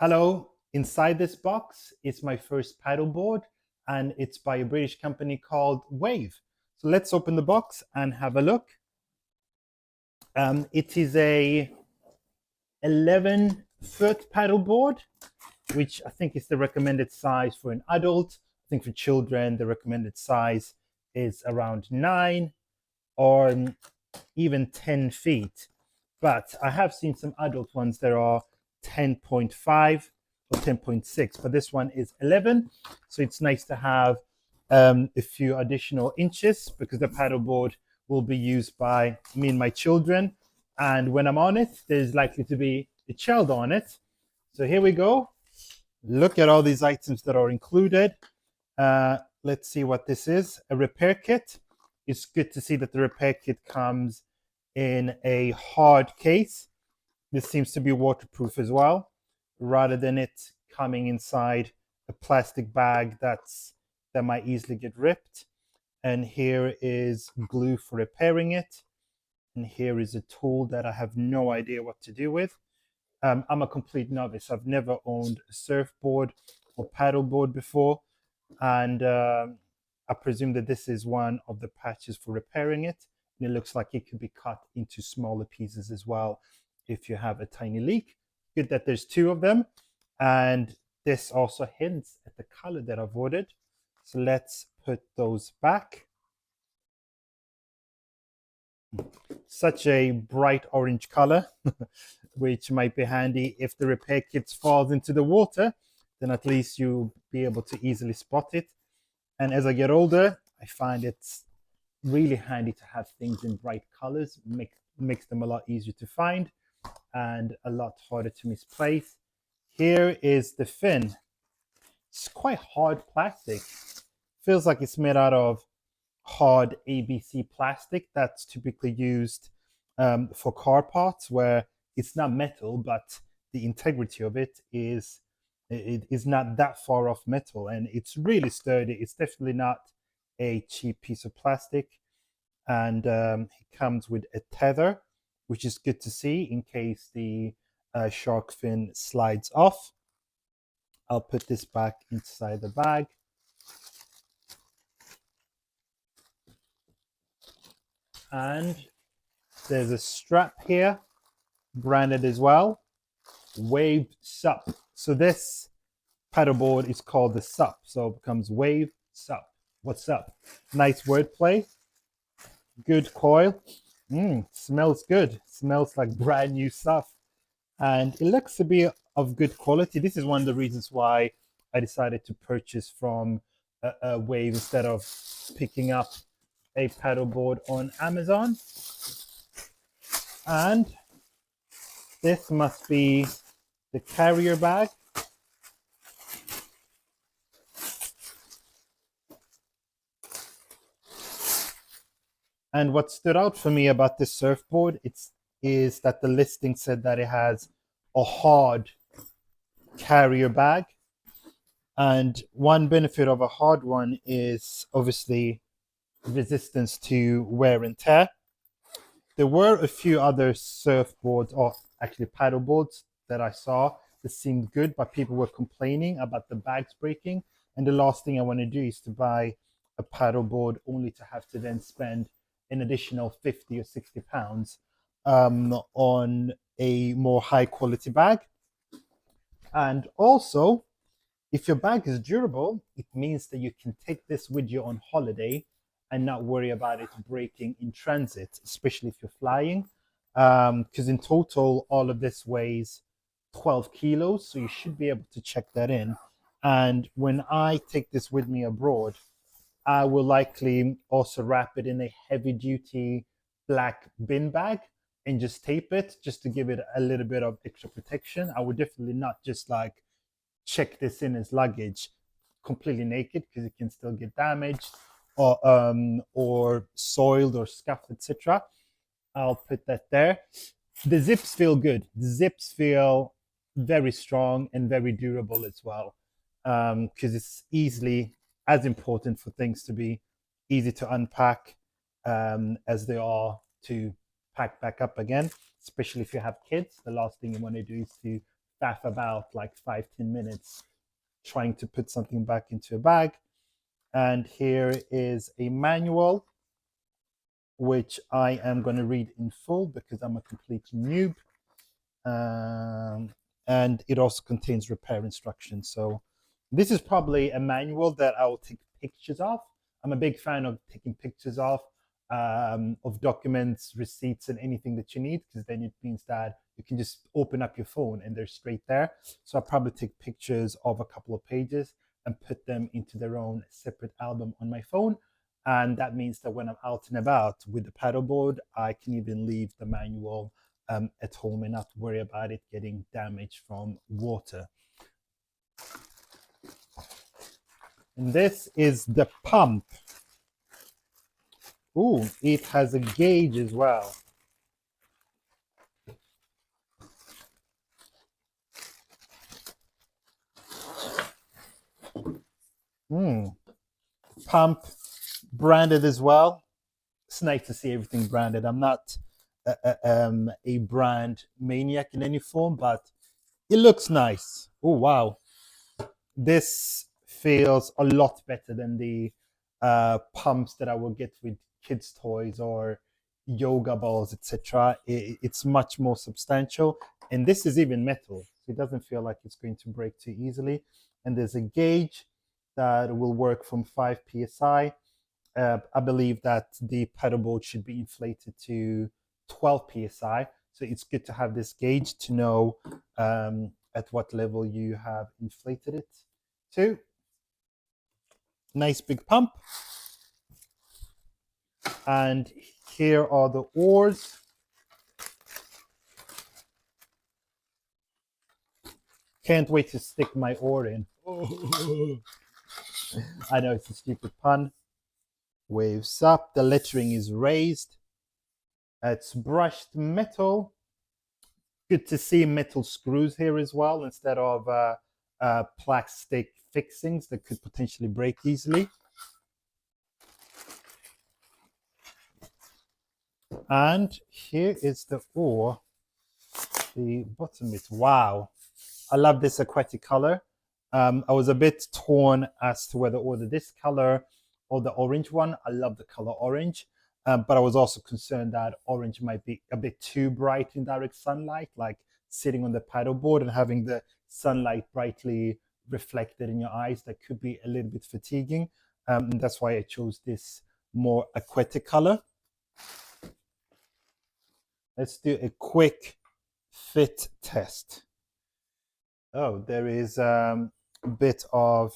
Hello, inside this box is my first paddleboard and it's by a British company called Wave. So let's open the box and have a look. It is a 11-foot paddleboard, which I think is the recommended size for an adult. I think for children, the recommended size is around 9 or even 10 feet. But I have seen some adult ones that are 10.5 or 10.6, but this one is 11. So it's nice to have a few additional inches because the paddleboard will be used by me and my children. And when I'm on it, there's likely to be a child on it. So here we go. Look at all these items that are included. Let's see what this is. A repair kit. It's good to see that the repair kit comes in a hard case. This seems to be waterproof as well, rather than it coming inside a plastic bag that might easily get ripped. And here is glue for repairing it. And here is a tool that I have no idea what to do with. I'm a complete novice. I've never owned a surfboard or paddleboard before. And I presume that this is one of the patches for repairing it. And it looks like it could be cut into smaller pieces as well if you have a tiny leak. Good that there's 2 of them. And this also hints at the color that I've ordered. So let's put those back. Such a bright orange color, which might be handy if the repair kit falls into the water, then at least you'll be able to easily spot it. And as I get older, I find it's really handy to have things in bright colors, makes them a lot easier to find and a lot harder to misplace. Here is the fin. It's quite hard plastic. Feels like it's made out of hard ABC plastic that's typically used for car parts, where it's not metal, but the integrity of it is not that far off metal, and it's really sturdy. It's definitely not a cheap piece of plastic, and it comes with a tether, which is good to see in case the shark fin slides off. I'll put this back inside the bag. And there's a strap here, branded as well, Waves SUP. So this paddleboard is called the SUP, so it becomes Waves SUP. What's up? Nice wordplay. Good coil. Smells good. Smells like brand new stuff. And it looks to be of good quality. This is one of the reasons why I decided to purchase from a Wave instead of picking up a paddleboard on Amazon. And this must be the carrier bag. And what stood out for me about this surfboard is that the listing said that it has a hard carrier bag. And one benefit of a hard one is obviously resistance to wear and tear. There were a few other surfboards, or actually paddleboards, that I saw that seemed good, but people were complaining about the bags breaking. And the last thing I want to do is to buy a paddleboard only to have to then spend an additional 50 or 60 pounds on a more high quality bag. And also, if your bag is durable, it means that you can take this with you on holiday and not worry about it breaking in transit, especially if you're flying. Because in total, all of this weighs 12 kilos, so you should be able to check that in. And when I take this with me abroad, I will likely also wrap it in a heavy-duty black bin bag and just tape it just to give it a little bit of extra protection. I would definitely not just like check this in as luggage completely naked, because it can still get damaged or soiled or scuffed, etc. I'll put that there. The zips feel good. The zips feel very strong and very durable as well, because it's easily as important for things to be easy to unpack as they are to pack back up again, especially if you have kids. The last thing you want to do is to faff about like 5-10 minutes trying to put something back into a bag. And here is a manual, which I am going to read in full because I'm a complete noob. And it also contains repair instructions. So this is probably a manual that I will take pictures of. I'm a big fan of taking pictures of documents, receipts, and anything that you need, because then it means that you can just open up your phone and they're straight there. So I'll probably take pictures of a couple of pages and put them into their own separate album on my phone. And that means that when I'm out and about with the paddleboard, I can even leave the manual at home and not worry about it getting damaged from water. And this is the pump. Ooh, it has a gauge as well. Pump branded as well. It's nice to see everything branded. I'm not a brand maniac in any form, but it looks nice. Oh, wow. This feels a lot better than the pumps that I will get with kids' toys or yoga balls, etc. It's much more substantial, and this is even metal, so it doesn't feel like it's going to break too easily. And there's a gauge that will work from 5 psi. I believe that the paddleboard should be inflated to 12 psi, so it's good to have this gauge to know at what level you have inflated it to. Nice big pump. And here are the oars. Can't wait to stick my oar in. Oh. I know it's a stupid pun. Waves SUP. The lettering is raised. It's brushed metal. Good to see metal screws here as well instead of plastic fixings that could potentially break easily. And here is the oar, the bottom bit. Wow, I love this aquatic color. I was a bit torn as to whether order this color or the orange one. I love the color orange, but I was also concerned that orange might be a bit too bright in direct sunlight, like sitting on the paddleboard and having the sunlight brightly reflected in your eyes. That could be a little bit fatiguing. And that's why I chose this more aquatic color. Let's do a quick fit test. Oh, there is a bit of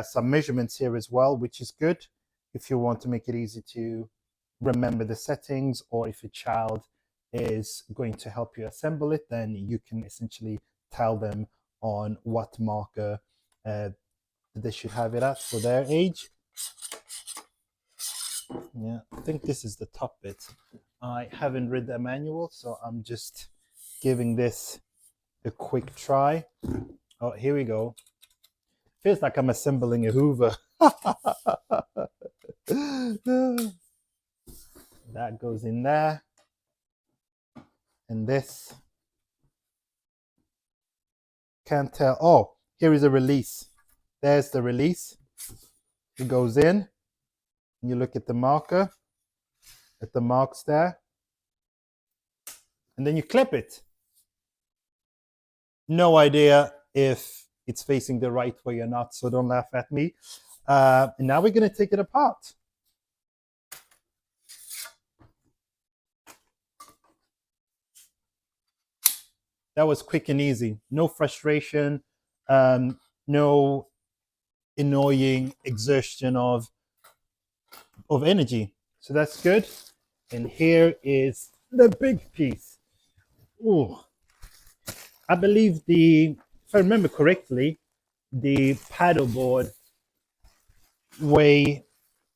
some measurements here as well, which is good if you want to make it easy to remember the settings, or if a child is going to help you assemble it, then you can essentially tell them on what marker they should have it at for their age. Yeah, I think this is the top bit. I haven't read the manual, so I'm just giving this a quick try. Oh, here we go. Feels like I'm assembling a Hoover. That goes in there. And this. Can't tell. Oh, here is a release. There's the release. It goes in. You look at the marker, at the marks there, and then you clip it. No idea if it's facing the right way or not, so don't laugh at me. And now we're going to take it apart. That was quick and easy. No frustration, no annoying exertion of energy. So that's good. And here is the big piece. Ooh. I believe if I remember correctly, the paddleboard weigh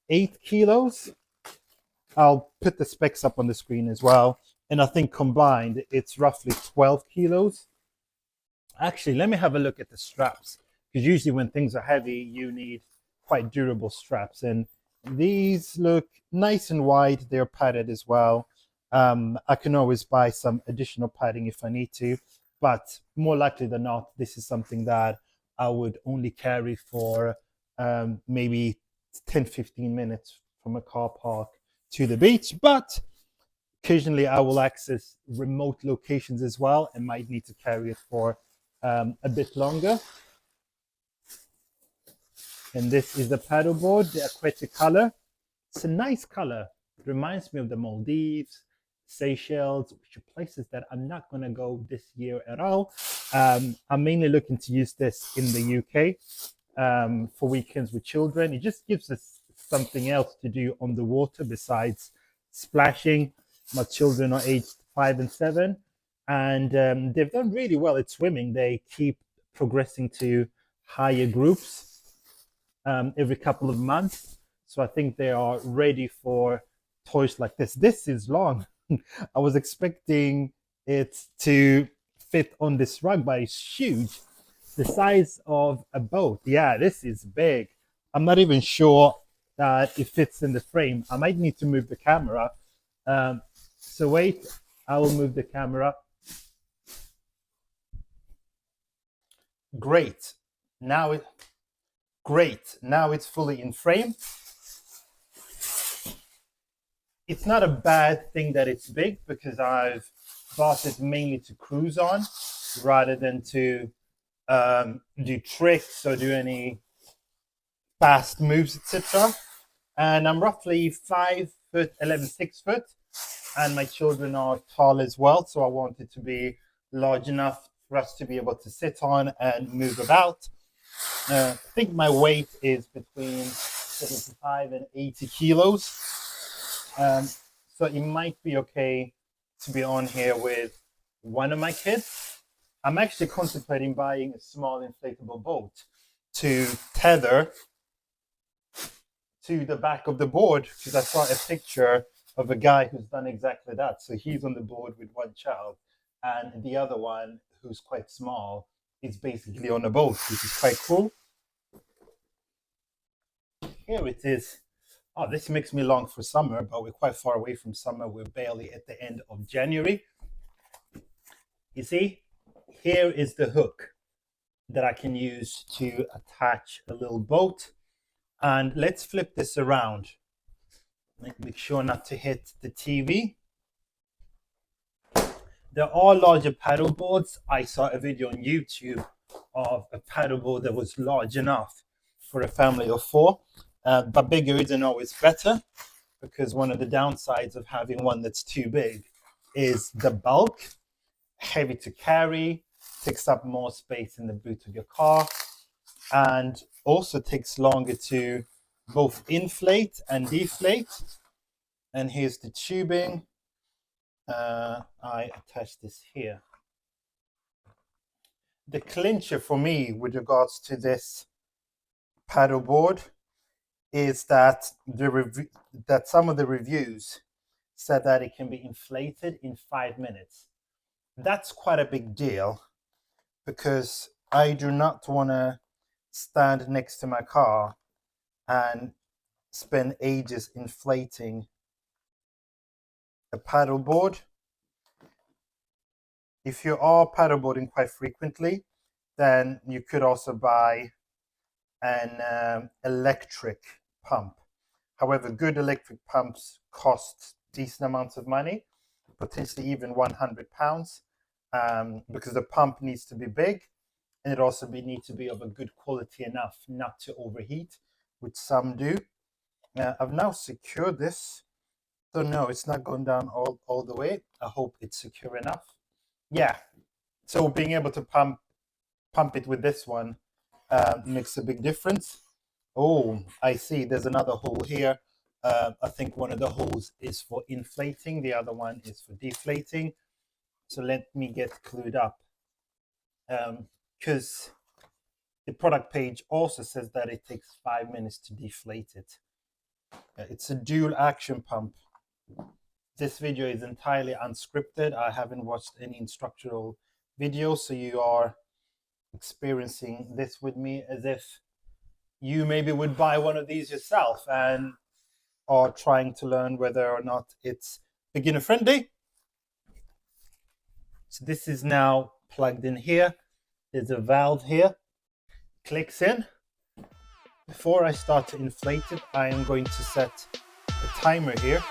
8 kilos. I'll put the specs up on the screen as well. And I think combined, it's roughly 12 kilos. Actually, let me have a look at the straps, because usually when things are heavy, you need quite durable straps. And these look nice and wide. They're padded as well. I can always buy some additional padding if I need to, but more likely than not, this is something that I would only carry for maybe 10-15 minutes from a car park to the beach. But occasionally I will access remote locations as well and might need to carry it for a bit longer. And this is the paddleboard, the aquatic color. It's a nice color. It reminds me of the Maldives, Seychelles, which are places that I'm not going to go this year at all. I'm mainly looking to use this in the UK for weekends with children. It just gives us something else to do on the water besides splashing. My children are aged 5 and 7, and they've done really well at swimming. They keep progressing to higher groups every couple of months. So I think they are ready for toys like this. This is long. I was expecting it to fit on this rug, but it's huge. The size of a boat. Yeah, this is big. I'm not even sure that it fits in the frame. I might need to move the camera. So wait, I will move the camera. Great. Now it's fully in frame. It's not a bad thing that it's big because I've bought it mainly to cruise on rather than to do tricks or do any fast moves, etc. And I'm roughly 5 foot 11, 6 foot, and my children are tall as well. So I want it to be large enough for us to be able to sit on and move about. I think my weight is between 75 and 80 kilos. So it might be okay to be on here with one of my kids. I'm actually contemplating buying a small inflatable boat to tether to the back of the board because I saw a picture of a guy who's done exactly that. So he's on the board with one child, and the other one, who's quite small, is basically on a boat, which is quite cool. Here it is. Oh, this makes me long for summer, but we're quite far away from summer. We're barely at the end of January. You see, here is the hook that I can use to attach a little boat. And let's flip this around. Make sure not to hit the TV. There are larger paddle boards. I saw a video on YouTube of a paddleboard that was large enough for a family of 4. But bigger isn't always better, because one of the downsides of having one that's too big is the bulk, heavy to carry, takes up more space in the boot of your car, and also takes longer to both inflate and deflate. And here's the tubing. I attach this here. The clincher for me with regards to this paddleboard is that that some of the reviews said that it can be inflated in 5 minutes. That's quite a big deal because I do not want to stand next to my car and spend ages inflating a paddleboard. If you are paddleboarding quite frequently, then you could also buy an electric pump. However, good electric pumps cost decent amounts of money, potentially even £100, because the pump needs to be big, and it also needs to be of a good quality enough not to overheat, which some do. I've now secured this. Don't know, it's not going down all the way. I hope it's secure enough. Yeah, so being able to pump it with this one makes a big difference. Oh, I see. There's another hole here. I think one of the holes is for inflating. The other one is for deflating. So let me get clued up. Because the product page also says that it takes 5 minutes to deflate it. It's a dual action pump. This video is entirely unscripted. I haven't watched any instructional videos, so you are experiencing this with me as if you maybe would buy one of these yourself and are trying to learn whether or not it's beginner friendly. So this is now plugged in here. There's a valve here, clicks in. Before I start to inflate it, I am going to set a timer here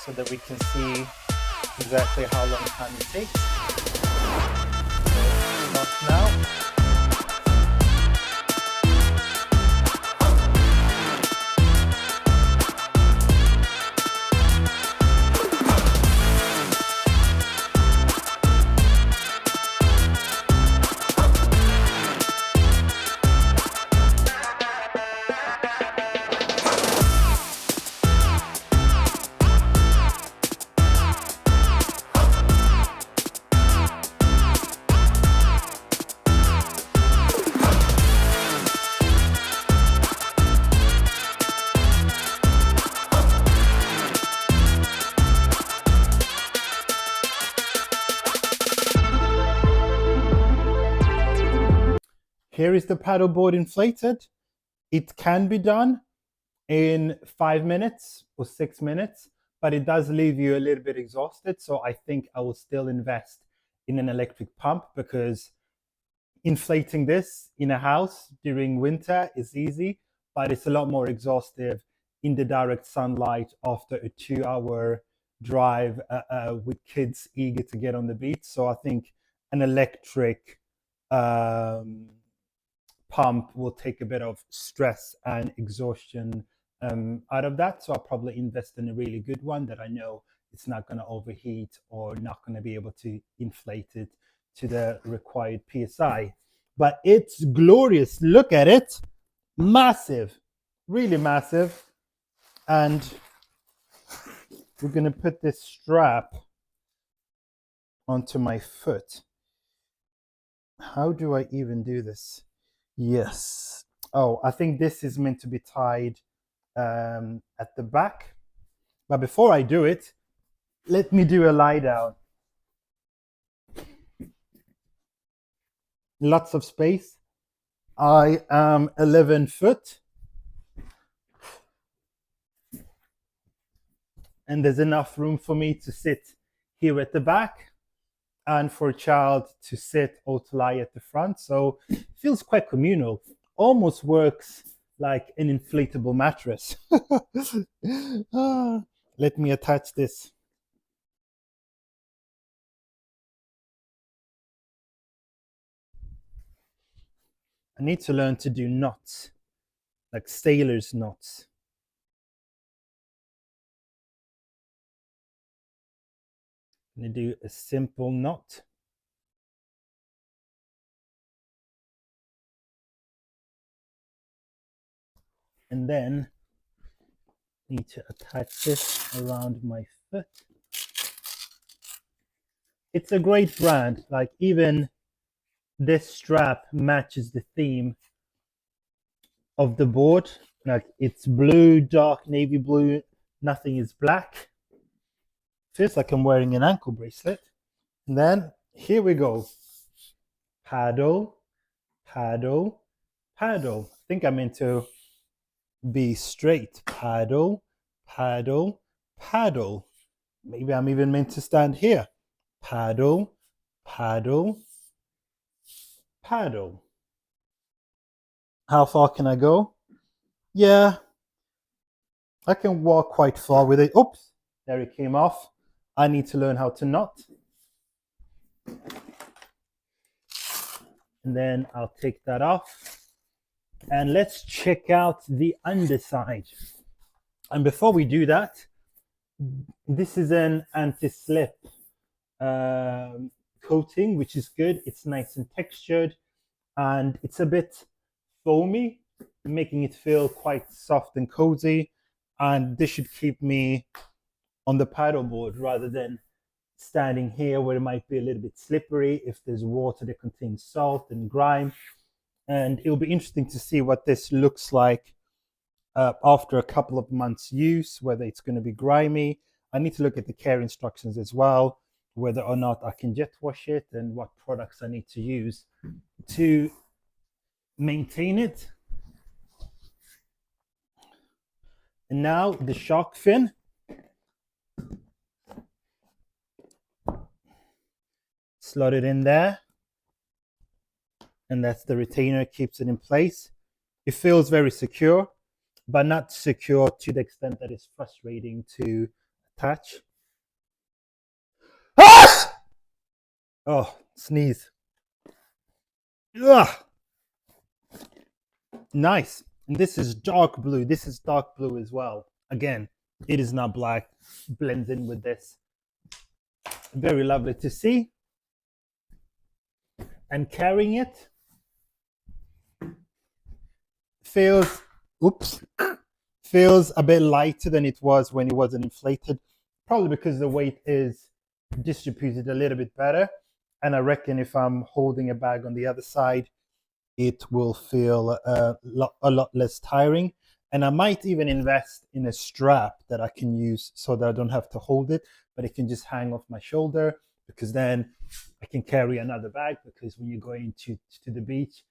so that we can see exactly how long time it takes. So start now. Here is the paddleboard inflated. It can be done in 5 minutes or 6 minutes, but it does leave you a little bit exhausted. So I think I will still invest in an electric pump, because inflating this in a house during winter is easy, but it's a lot more exhaustive in the direct sunlight after a 2-hour drive with kids eager to get on the beach. So I think an electric pump will take a bit of stress and exhaustion out of that. So I'll probably invest in a really good one that I know it's not going to overheat or not going to be able to inflate it to the required PSI. But it's glorious. Look at it. Massive, really massive. And we're going to put this strap onto my foot. How do I even do this? Yes. Oh, I think this is meant to be tied at the back. But before I do it, let me do a lie down. Lots of space. I am 11 foot. And there's enough room for me to sit here at the back and for a child to sit or to lie at the front. So it feels quite communal. Almost works like an inflatable mattress. Let me attach this. I need to learn to do knots, like sailor's knots. I'm going to do a simple knot. And then need to attach this around my foot. It's a great brand. Like, even this strap matches the theme of the board. Like, it's blue, dark navy blue, nothing is black. Feels like I'm wearing an ankle bracelet. And then here we go. Paddle, paddle, paddle. I think I'm meant to be straight. Paddle, paddle, paddle. Maybe I'm even meant to stand here. Paddle, paddle, paddle. How far can I go? Yeah, I can walk quite far with it. Oops, there it came off. I need to learn how to knot. And then I'll take that off. And let's check out the underside. And before we do that, this is an anti-slip coating, which is good. It's nice and textured, and it's a bit foamy, making it feel quite soft and cozy. And this should keep me on the paddleboard rather than standing here where it might be a little bit slippery if there's water that contains salt and grime. And it'll be interesting to see what this looks like after a couple of months use, whether it's going to be grimy. I need to look at the care instructions as well, whether or not I can jet wash it and what products I need to use to maintain it. And now the shark fin. slot it in there, and that's the retainer, keeps it in place. It feels very secure, but not secure to the extent that it's frustrating to attach. Ah! Oh, sneeze. Ugh. Nice. And this is dark blue. This is dark blue as well. Again, it is not black. Blends in with this. Very lovely to see. And carrying it feels a bit lighter than it was when it wasn't inflated, probably because the weight is distributed a little bit better. And I reckon if I'm holding a bag on the other side, it will feel a lot less tiring. And I might even invest in a strap that I can use so that I don't have to hold it, but it can just hang off my shoulder, because then I can carry another bag, because when you're going to the beach,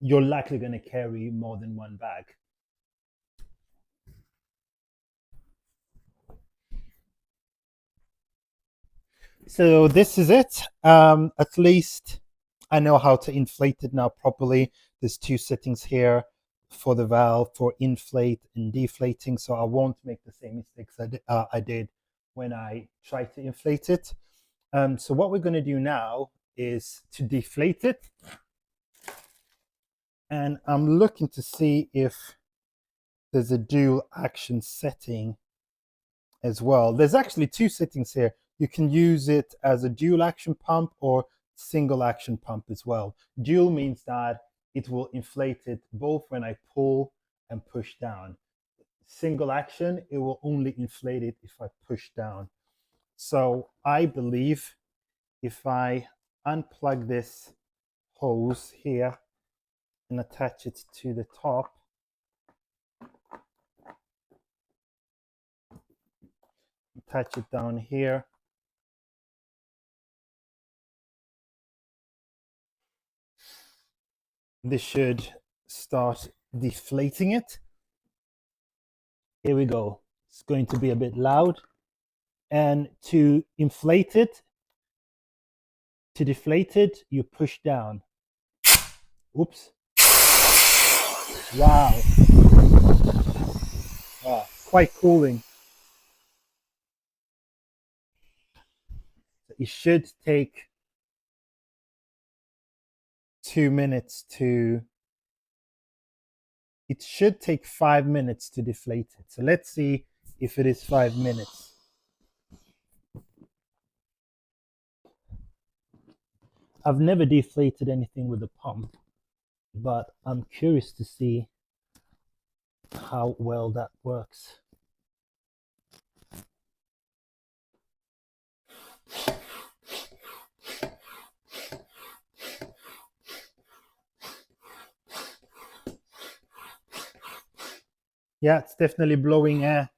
you're likely going to carry more than one bag. So this is it. At least I know how to inflate it now properly. There's two settings here for the valve for inflate and deflating, so I won't make the same mistakes I did when I tried to inflate it. So what we're going to do now is to deflate it. And I'm looking to see if there's a dual action setting as well. There's actually two settings here. You can use it as a dual action pump or single action pump as well. Dual means that it will inflate it both when I pull and push down. Single action, it will only inflate it if I push down. So I believe if I unplug this hose here and attach it to the top, attach it down here, this should start deflating it. Here we go. It's going to be a bit loud. And to inflate it, to deflate it, you push down. Oops. Wow. Wow. Quite cooling. It should take 2 minutes to, it should take 5 minutes to deflate it. So let's see if it is 5 minutes. I've never deflated anything with a pump, but I'm curious to see how well that works. Yeah, it's definitely blowing air.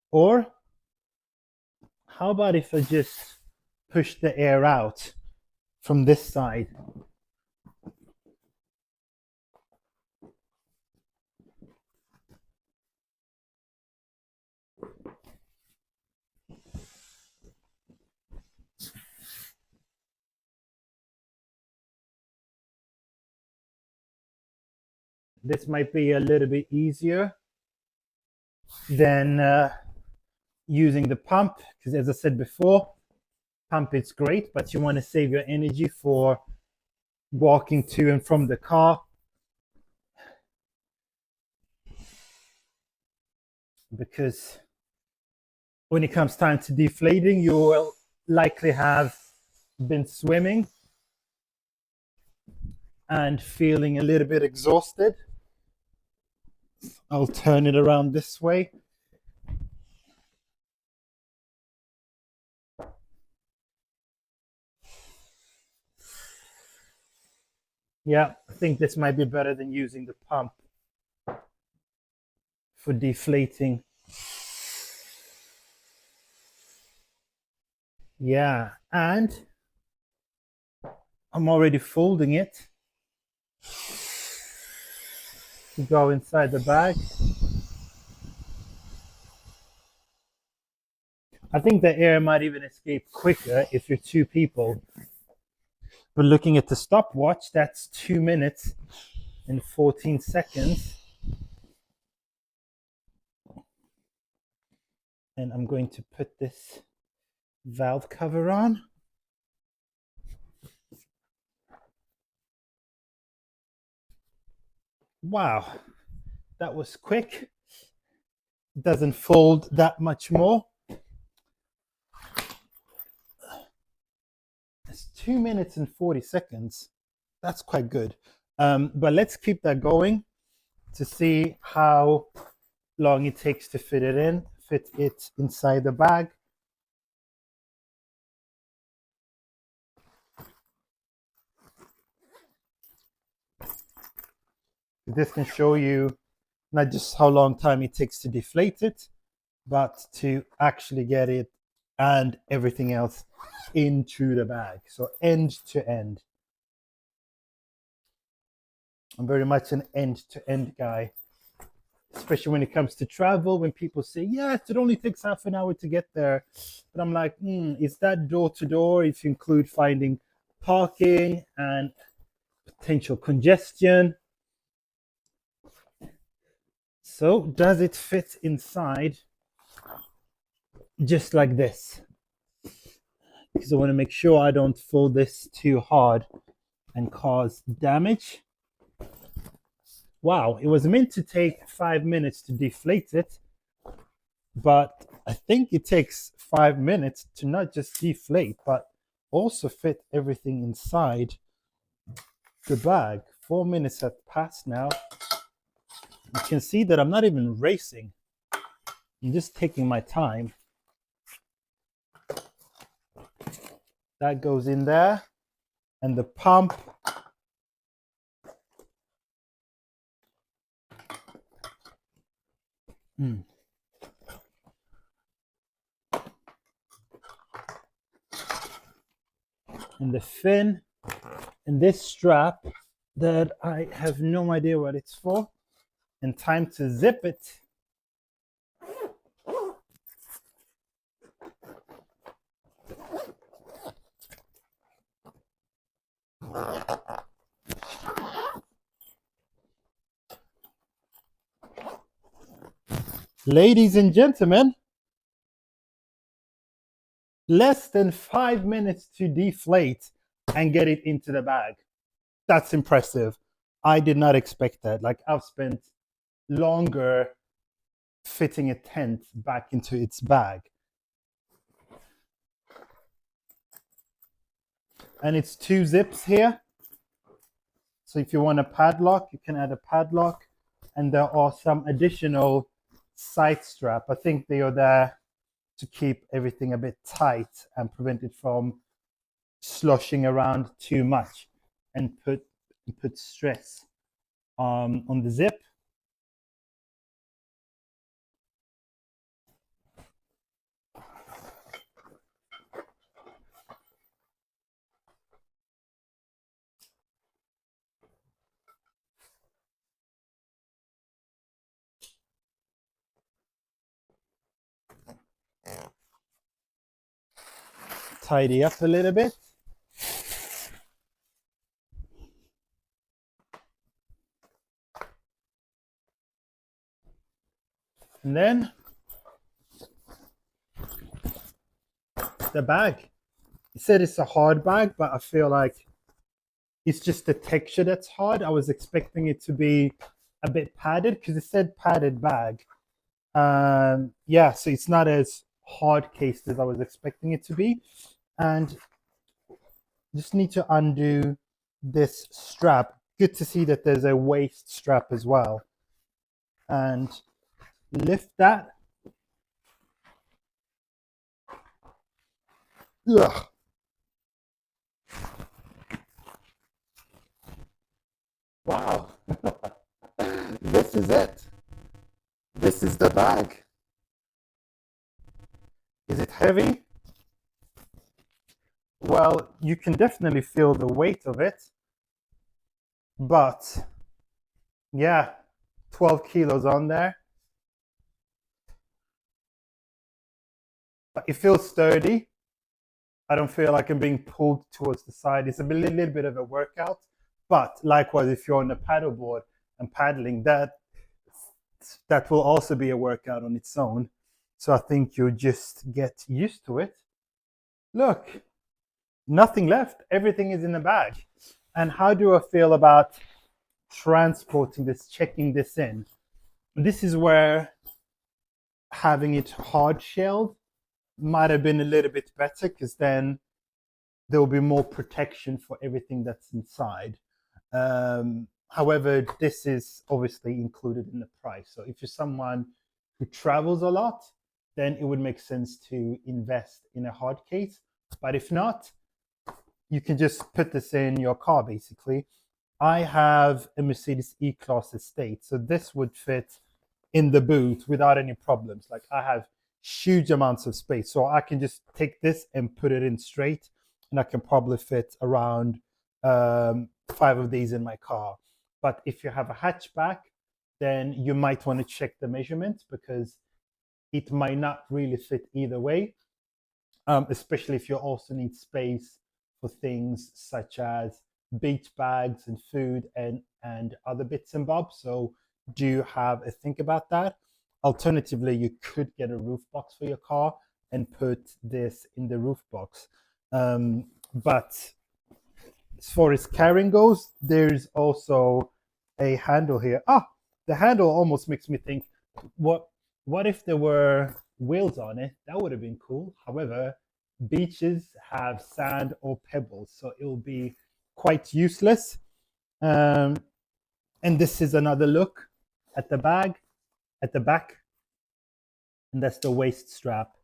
Or how about if I just push the air out from this side? This might be a little bit easier than using the pump, because as I said before, pump is great, but you want to save your energy for walking to and from the car. Because when it comes time to deflating, you will likely have been swimming and feeling a little bit exhausted. I'll turn it around this way. Yeah, I think this might be better than using the pump for deflating. Yeah, and I'm already folding it to go inside the bag. I think the air might even escape quicker if you're two people. But looking at the stopwatch, that's 2 minutes and 14 seconds. And I'm going to put this valve cover on. Wow, that was quick. It doesn't fold that much more. It's 2 minutes and 40 seconds. That's quite good. But let's keep that going to see how long it takes to fit it inside the bag. This can show you not just how long time it takes to deflate it, but to actually get it and everything else into the bag. So end to end. I'm very much an end-to-end guy, especially when it comes to travel. When people say, yes, it only takes half an hour to get there. But I'm like, is that door to door if you include finding parking and potential congestion? So does it fit inside just like this? Because I want to make sure I don't fold this too hard and cause damage. Wow, it was meant to take 5 minutes to deflate it, but I think it takes 5 minutes to not just deflate, but also fit everything inside the bag. 4 minutes have passed now. You can see that I'm not even racing. I'm just taking my time. That goes in there, and the pump. And the fin, and this strap that I have no idea what it's for, and time to zip it. Ladies and gentlemen, less than 5 minutes to deflate and get it into the bag. That's impressive. I did not expect that. Like, I've spent longer fitting a tent back into its bag. And it's 2 zips here. So if you want a padlock, you can add a padlock. And there are some additional side strap. I think they are there to keep everything a bit tight and prevent it from sloshing around too much, and put stress on the zip. Tidy up a little bit. And then the bag. It said it's a hard bag, but I feel like it's just the texture that's hard. I was expecting it to be a bit padded because it said padded bag. Yeah, so it's not as hard cased as I was expecting it to be. And just need to undo this strap. Good to see that there's a waist strap as well. And lift that. Ugh. Wow. This is it. This is the bag. Is it heavy? Well, you can definitely feel the weight of it. But yeah, 12 kilos on there. It feels sturdy. I don't feel like I'm being pulled towards the side. It's a little bit of a workout, but likewise, if you're on a paddleboard and paddling, that will also be a workout on its own. So I think you just get used to it. Look, nothing left. Everything is in the bag. And how do I feel about transporting this, checking this in? This is where having it hard shelled might have been a little bit better, because then there will be more protection for everything that's inside. However, this is obviously included in the price. So if you're someone who travels a lot, then it would make sense to invest in a hard case. But if not, you can just put this in your car, basically. I have a Mercedes E-Class Estate, so this would fit in the boot without any problems. Like, I have huge amounts of space, so I can just take this and put it in straight, and I can probably fit around 5 of these in my car. But if you have a hatchback, then you might want to check the measurements, because it might not really fit either way, especially if you also need space for things such as beach bags and food and other bits and bobs. So do have a think about that. Alternatively, you could get a roof box for your car and put this in the roof box. But as far as carrying goes, there's also a handle here. The handle almost makes me think, what if there were wheels on it? That would have been cool. However, beaches have sand or pebbles, so it will be quite useless. And this is another look at the bag, at the back, and that's the waist strap.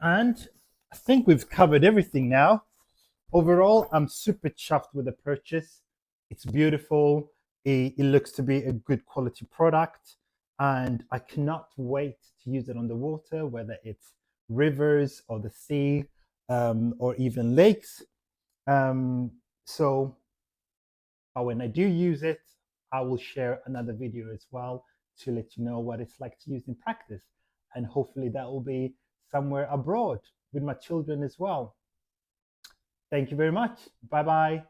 And I think we've covered everything now. Overall, I'm super chuffed with the purchase. It's beautiful. It looks to be a good quality product, and I cannot wait to use it on the water, whether it's rivers or the sea, or even lakes. So when I do use it, I will share another video as well to let you know what it's like to use in practice. And hopefully that will be somewhere abroad with my children as well. Thank you very much. Bye-bye.